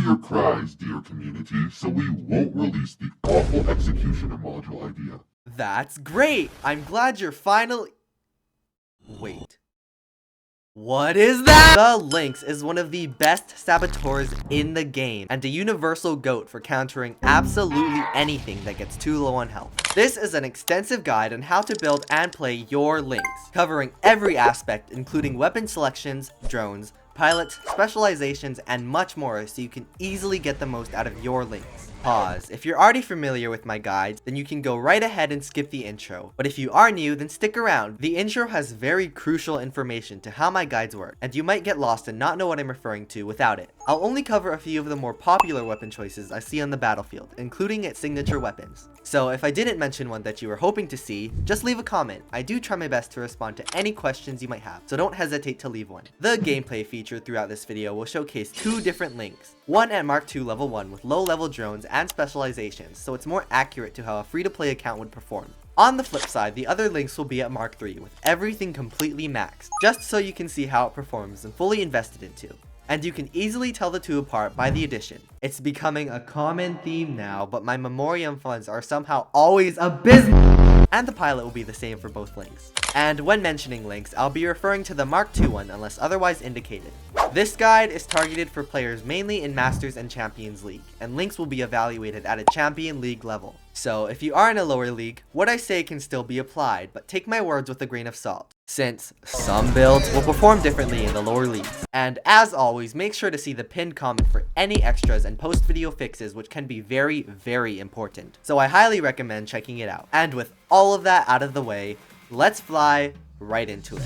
your cries, dear community, so we won't release the awful executioner module idea. That's great! I'm glad you're finally... Wait. What is that? The Lynx is one of the best saboteurs in the game, and a universal GOAT for countering absolutely anything that gets too low on health. This is an extensive guide on how to build and play your Lynx, covering every aspect including weapon selections, drones, pilots, specializations, and much more so you can easily get the most out of your Lynx. Pause. If you're already familiar with my guides, then you can go right ahead and skip the intro. But if you are new, then stick around. The intro has very crucial information to how my guides work, and you might get lost and not know what I'm referring to without it. I'll only cover a few of the more popular weapon choices I see on the battlefield, including its signature weapons. So if I didn't mention one that you were hoping to see, just leave a comment. I do try my best to respond to any questions you might have, so don't hesitate to leave one. The gameplay featured throughout this video will showcase two different Lynx. One at Mark II level 1 with low level drones and specializations, so it's more accurate to how a free-to-play account would perform. On the flip side, the other Lynx will be at Mark III with everything completely maxed, just so you can see how it performs and fully invested into. And you can easily tell the two apart by the addition. It's becoming a common theme now, but my memoriam funds are somehow always abysmal. And the pilot will be the same for both Lynx. And when mentioning Lynx, I'll be referring to the Mark II one unless otherwise indicated. This guide is targeted for players mainly in Masters and Champions League, and Lynx will be evaluated at a Champion League level. So if you are in a lower league, what I say can still be applied, but take my words with a grain of salt, since some builds will perform differently in the lower leagues. And as always, make sure to see the pinned comment for any extras and post-video fixes, which can be very, very important. So I highly recommend checking it out. And with all of that out of the way, let's fly right into it.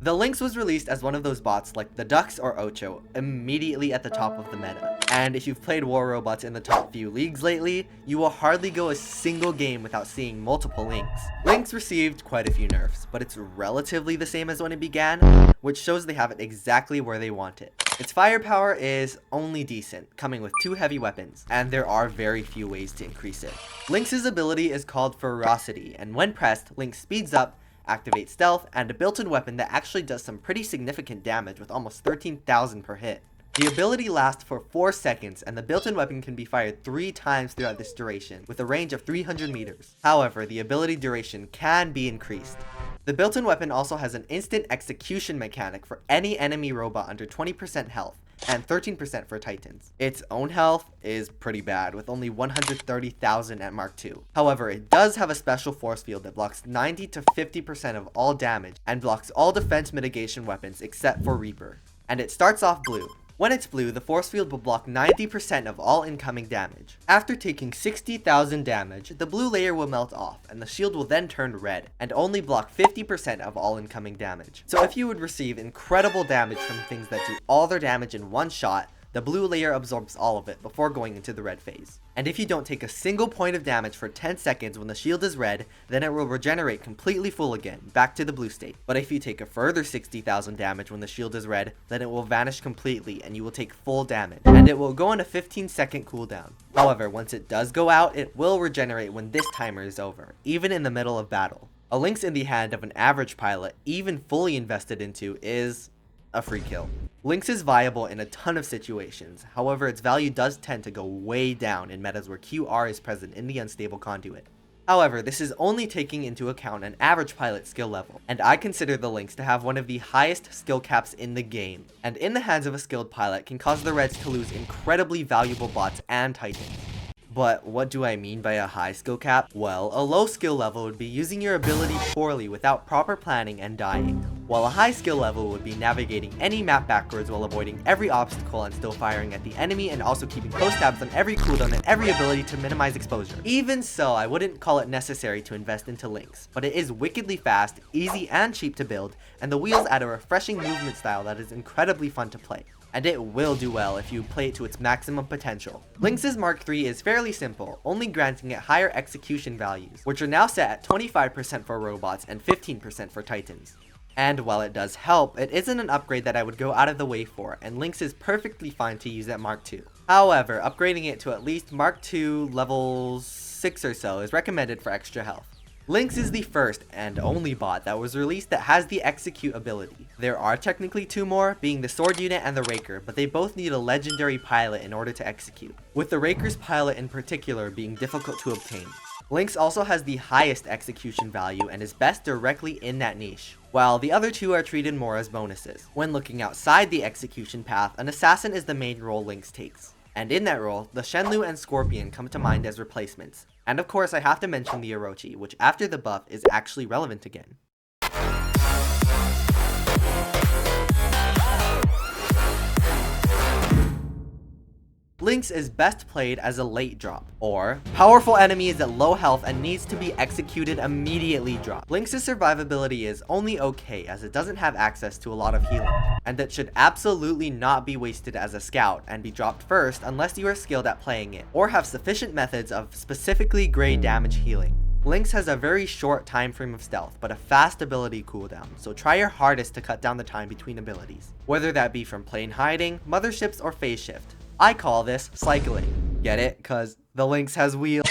The Lynx was released as one of those bots like the Ducks or Ocho, immediately at the top of the meta. And if you've played War Robots in the top few leagues lately, you will hardly go a single game without seeing multiple Lynx. Lynx received quite a few nerfs, but it's relatively the same as when it began, which shows they have it exactly where they want it. Its firepower is only decent, coming with 2 heavy weapons, and there are very few ways to increase it. Lynx's ability is called Ferocity, and when pressed, Lynx speeds up, activates stealth, and a built-in weapon that actually does some pretty significant damage with almost 13,000 per hit. The ability lasts for 4 seconds, and the built-in weapon can be fired 3 times throughout this duration, with a range of 300 meters. However, the ability duration can be increased. The built-in weapon also has an instant execution mechanic for any enemy robot under 20% health, and 13% for Titans. Its own health is pretty bad, with only 130,000 at Mark II. However, it does have a special force field that blocks 90 to 50% of all damage, and blocks all defense mitigation weapons except for Reaper. And it starts off blue. When it's blue, the force field will block 90% of all incoming damage. After taking 60,000 damage, the blue layer will melt off, and the shield will then turn red, and only block 50% of all incoming damage. So if you would receive incredible damage from things that do all their damage in one shot, the blue layer absorbs all of it before going into the red phase. And if you don't take a single point of damage for 10 seconds when the shield is red, then it will regenerate completely full again, back to the blue state. But if you take a further 60,000 damage when the shield is red, then it will vanish completely and you will take full damage. And it will go on a 15-second cooldown. However, once it does go out, it will regenerate when this timer is over, even in the middle of battle. A Lynx in the hand of an average pilot, even fully invested into, is a free kill. Lynx is viable in a ton of situations, however its value does tend to go way down in metas where QR is present in the unstable conduit. However, this is only taking into account an average pilot skill level, and I consider the Lynx to have one of the highest skill caps in the game, and in the hands of a skilled pilot can cause the Reds to lose incredibly valuable bots and Titans. But what do I mean by a high skill cap? Well, a low skill level would be using your ability poorly without proper planning and dying, while a high skill level would be navigating any map backwards while avoiding every obstacle and still firing at the enemy, and also keeping close tabs on every cooldown and every ability to minimize exposure. Even so, I wouldn't call it necessary to invest into Lynx, but it is wickedly fast, easy and cheap to build, and the wheels add a refreshing movement style that is incredibly fun to play. and it will do well if you play it to its maximum potential. Lynx's Mark III is fairly simple, only granting it higher execution values, which are now set at 25% for robots and 15% for titans. And while it does help, it isn't an upgrade that I would go out of the way for, and Lynx is perfectly fine to use at Mark II. However, upgrading it to at least Mark II level 6 or so is recommended for extra health. Lynx is the first and only bot that was released that has the execute ability. There are technically two more, being the sword unit and the raker, but they both need a legendary pilot in order to execute, with the raker's pilot in particular being difficult to obtain. Lynx also has the highest execution value and is best directly in that niche, while the other two are treated more as bonuses. When looking outside the execution path, an assassin is the main role Lynx takes. And in that role, the Shenlu and Scorpion come to mind as replacements. And of course I have to mention the Orochi, which after the buff is actually relevant again. Lynx is best played as a late drop, or powerful enemy is at low health and needs to be executed immediately drop. Lynx's survivability is only okay as it doesn't have access to a lot of healing, and it should absolutely not be wasted as a scout and be dropped first unless you are skilled at playing it, or have sufficient methods of specifically grade damage healing. Lynx has a very short time frame of stealth, but a fast ability cooldown, so try your hardest to cut down the time between abilities, whether that be from plain hiding, motherships, or phase shift. I call this cycling. Get it? Cause the Lynx has wheels.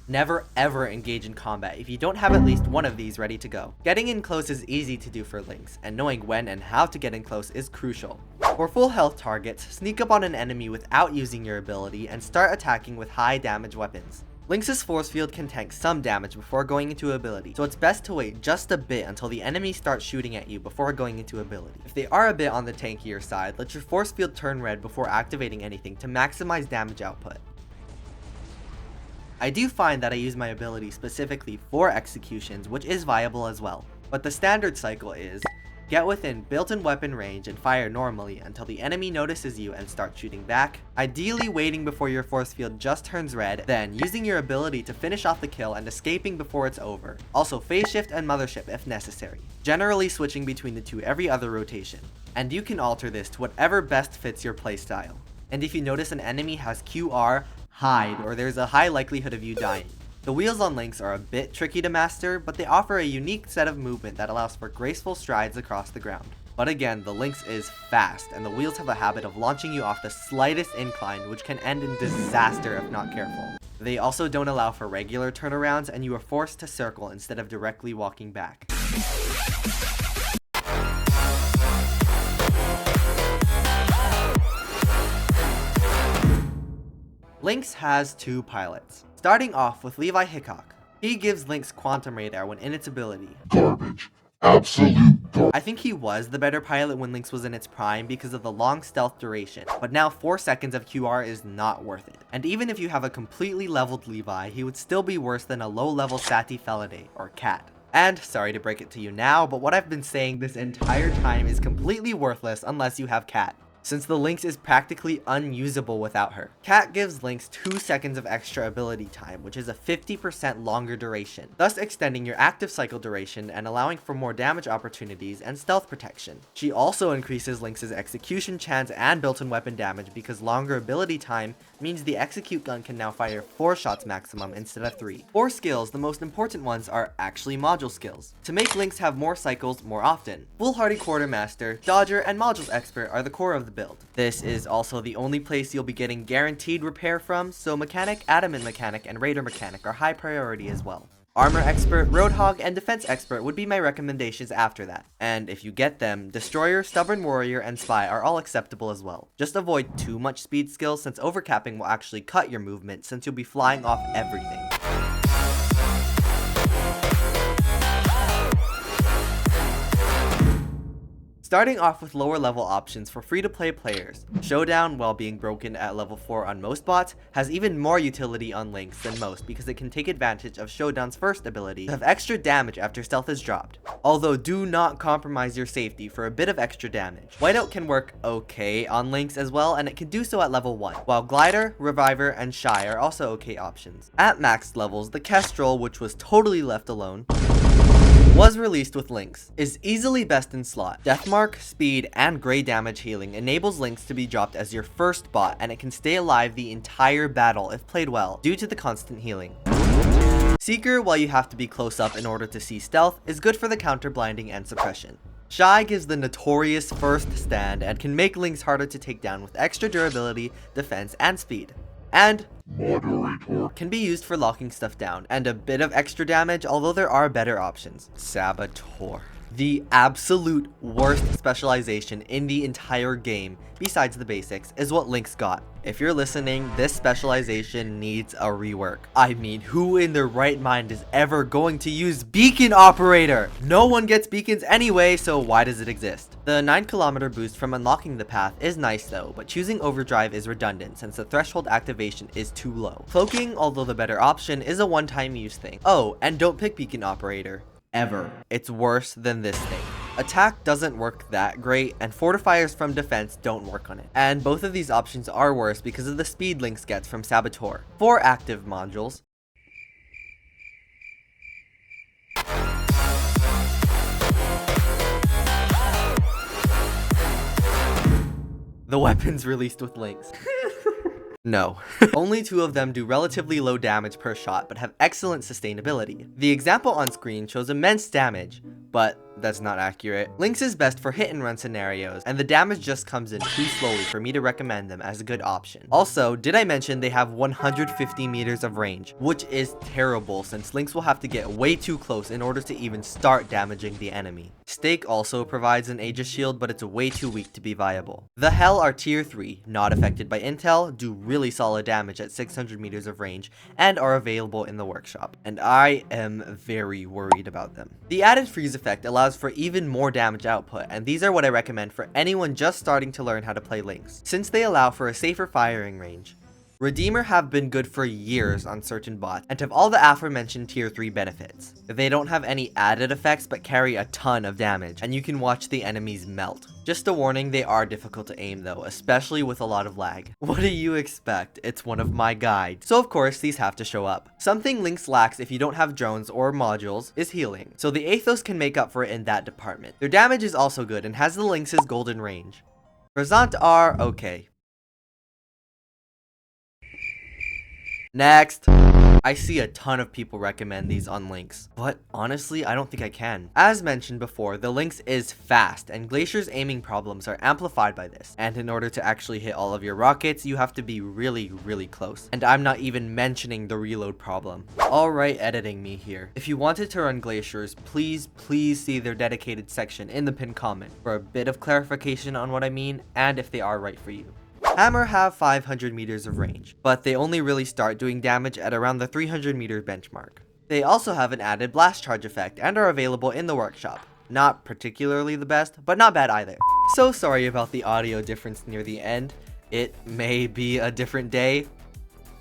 Never ever engage in combat if you don't have at least one of these ready to go. Getting in close is easy to do for Lynx, and knowing when and how to get in close is crucial. For full health targets, sneak up on an enemy without using your ability and start attacking with high damage weapons. Lynx's force field can tank some damage before going into ability, so it's best to wait just a bit until the enemy starts shooting at you before going into ability. If they are a bit on the tankier side, let your force field turn red before activating anything to maximize damage output. I do find that I use my ability specifically for executions, which is viable as well, but the standard cycle is get within built-in weapon range and fire normally until the enemy notices you and starts shooting back, ideally waiting before your force field just turns red, then using your ability to finish off the kill and escaping before it's over. Also phase shift and mothership if necessary, generally switching between the two every other rotation. And you can alter this to whatever best fits your playstyle. And if you notice an enemy has QR, hide, or there's a high likelihood of you dying. The wheels on Lynx are a bit tricky to master, but they offer a unique set of movement that allows for graceful strides across the ground. But again, the Lynx is fast, and the wheels have a habit of launching you off the slightest incline, which can end in disaster if not careful. They also don't allow for regular turnarounds, and you are forced to circle instead of directly walking back. Lynx has two pilots. Starting off with Levi Hickok. He gives Lynx quantum radar when in its ability. Garbage. Absolute garbage. I think he was the better pilot when Lynx was in its prime because of the long stealth duration, but now 4 seconds of QR is not worth it. And even if you have a completely leveled Levi, he would still be worse than a low-level Sati Felidae, or Cat. And, sorry to break it to you now, but what I've been saying this entire time is completely worthless unless you have Cat, since the Lynx is practically unusable without her. Cat gives Lynx 2 seconds of extra ability time, which is a 50% longer duration, thus extending your active cycle duration and allowing for more damage opportunities and stealth protection. She also increases Lynx's execution chance and built-in weapon damage because longer ability time means the execute gun can now fire 4 shots maximum instead of 3. For skills, the most important ones are actually module skills, to make Lynx have more cycles more often. Foolhardy Quartermaster, Dodger, and Modules Expert are the core of the build. This is also the only place you'll be getting guaranteed repair from, so Mechanic, Adamant Mechanic, and Raider Mechanic are high priority as well. Armor Expert, Roadhog, and Defense Expert would be my recommendations after that. And if you get them, Destroyer, Stubborn Warrior, and Spy are all acceptable as well. Just avoid too much speed skills since overcapping will actually cut your movement since you'll be flying off everything. Starting off with lower level options for free-to-play players, Showdown, while being broken at level 4 on most bots, has even more utility on Lynx than most because it can take advantage of Showdown's first ability to have extra damage after stealth is dropped. Although do not compromise your safety for a bit of extra damage. Whiteout can work okay on Lynx as well, and it can do so at level 1, while Glider, Reviver, and Shy are also okay options. At maxed levels, the Kestrel, which was totally left alone, was released with Lynx, is easily best in slot. Deathmark, speed, and gray damage healing enables Lynx to be dropped as your first bot, and it can stay alive the entire battle if played well, due to the constant healing. Seeker, while you have to be close up in order to see stealth, is good for the counter blinding and suppression. Shy gives the notorious first stand and can make Lynx harder to take down with extra durability, defense, and speed. And Moderator can be used for locking stuff down, and a bit of extra damage, although there are better options. Saboteur. The absolute worst specialization in the entire game, besides the basics, is what Lynx got. If you're listening, this specialization needs a rework. I mean, who in their right mind is ever going to use Beacon Operator? No one gets beacons anyway, so why does it exist? The 9km boost from unlocking the path is nice though, but choosing overdrive is redundant since the threshold activation is too low. Cloaking, although the better option, is a one-time use thing. Oh, and don't pick Beacon Operator. Ever. It's worse than this thing. Attack doesn't work that great, and fortifiers from defense don't work on it. And both of these options are worse because of the speed Lynx gets from Saboteur. For active modules, the weapons released with Lynx. No. Only 2 of them do relatively low damage per shot, but have excellent sustainability. The example on screen shows immense damage, but that's not accurate. Lynx is best for hit and run scenarios, and the damage just comes in too slowly for me to recommend them as a good option. Also, did I mention they have 150 meters of range, which is terrible since Lynx will have to get way too close in order to even start damaging the enemy. Stake also provides an Aegis shield, but it's way too weak to be viable. The Hell are tier 3, not affected by intel, do really solid damage at 600 meters of range, and are available in the workshop, and I am very worried about them. The added freeze effect allows for even more damage output, and these are what I recommend for anyone just starting to learn how to play Lynx, since they allow for a safer firing range. Redeemer have been good for years on certain bots, and have all the aforementioned tier 3 benefits. They don't have any added effects but carry a ton of damage, and you can watch the enemies melt. Just a warning, they are difficult to aim though, especially with a lot of lag. What do you expect? It's one of my guides. So of course, these have to show up. Something Lynx lacks if you don't have drones or modules is healing, so the Athos can make up for it in that department. Their damage is also good and has the Lynx's golden range. Brisant are okay. Next. I see a ton of people recommend these on Lynx, but honestly, I don't think I can. As mentioned before, the Lynx is fast, and Glacier's aiming problems are amplified by this. And in order to actually hit all of your rockets, you have to be really close. And I'm not even mentioning the reload problem. Alright, editing me here. If you wanted to run Glaciers, please see their dedicated section in the pinned comment for a bit of clarification on what I mean, and if they are right for you. Hammer have 500 meters of range, but they only really start doing damage at around the 300 meter benchmark. They also have an added blast charge effect and are available in the workshop. Not particularly the best, but not bad either. So sorry about the audio difference near the end. It may be a different day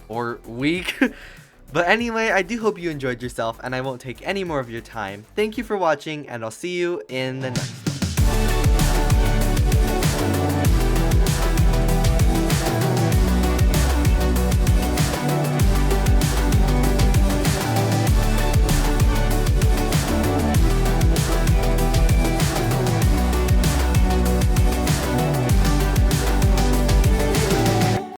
or week. But anyway, I do hope you enjoyed yourself and I won't take any more of your time. Thank you for watching and I'll see you in the next one.